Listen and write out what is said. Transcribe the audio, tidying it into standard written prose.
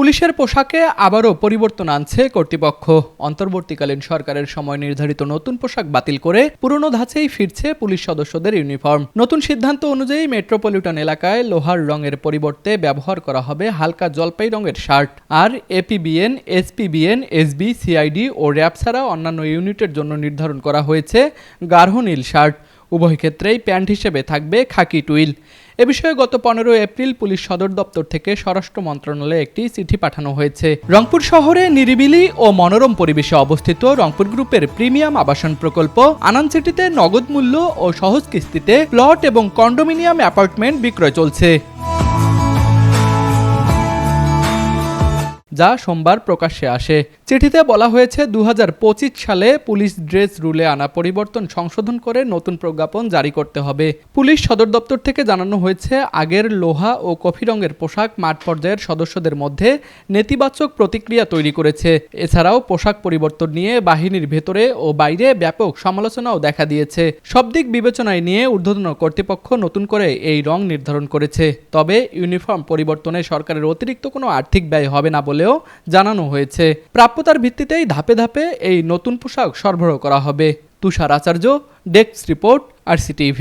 পুলিশের পোশাকে আবারও পরিবর্তন আনছে কর্তৃপক্ষ। অন্তর্বর্তীকালীন সরকারের সময় নির্ধারিত নতুন পোশাক বাতিল করে পুরনো ধাঁচেই ফিরছে পুলিশ সদস্যদের ইউনিফর্ম। নতুন সিদ্ধান্ত অনুযায়ী মেট্রোপলিটন এলাকায় লোহার রঙের পরিবর্তে ব্যবহার করা হবে হালকা জলপাই রঙের শার্ট। আর এপিবিএন, এসপিবিএন, এসবি, সিআইডি ও র্যাব ছাড়া অন্যান্য ইউনিটের জন্য নির্ধারণ করা হয়েছে গাঢ় নীল শার্ট। উভয় ক্ষেত্রেই প্যান্ট হিসেবে থাকবে খাকি টুইল। এ বিষয়ে গত 15 এপ্রিল পুলিশ সদর দপ্তর থেকে স্বরাষ্ট্র মন্ত্রণালয়ে একটি চিঠি পাঠানো হয়েছে। রংপুর শহরে নিরিবিলি ও মনোরম পরিবেশে অবস্থিত রংপুর গ্রুপের প্রিমিয়াম আবাসন প্রকল্প আনান সিটিতে নগদ মূল্য ও সহজ কিস্তিতে প্লট এবং কন্ডোমিনিয়াম অ্যাপার্টমেন্ট বিক্রয় চলছে, যা সোমবার প্রকাশ্যে আসে। চিঠিতে বলা হয়েছে 2025 সালে পুলিশ ড্রেস রুলে আনা পরিবর্তন সংশোধন করে নতুন প্রজ্ঞাপন জারি করতে হবে। পুলিশ সদর দপ্তর থেকে জানানো হয়েছে, আগের লোহা ও কফি রঙের পোশাক মাঠ পর্যায়ের সদস্যদের মধ্যে নেতিবাচক প্রতিক্রিয়া তৈরি করেছে। এছাড়াও পোশাক পরিবর্তন নিয়ে বাহিনীর ভেতরে ও বাইরে ব্যাপক সমালোচনাও দেখা দিয়েছে। সব দিক বিবেচনায় নিয়ে ঊর্ধ্বতন কর্তৃপক্ষ নতুন করে এই রং নির্ধারণ করেছে। তবে ইউনিফর্ম পরিবর্তনে সরকারের অতিরিক্ত কোনো আর্থিক ব্যয় হবে না বলেও জানানো হয়েছে। প্রাপ্যতার ভিত্তিতেই ধাপে ধাপে এই নতুন পোশাক সরবরাহ করা হবে। তুষার আচার্য, ডেস্ক রিপোর্ট, RCTV।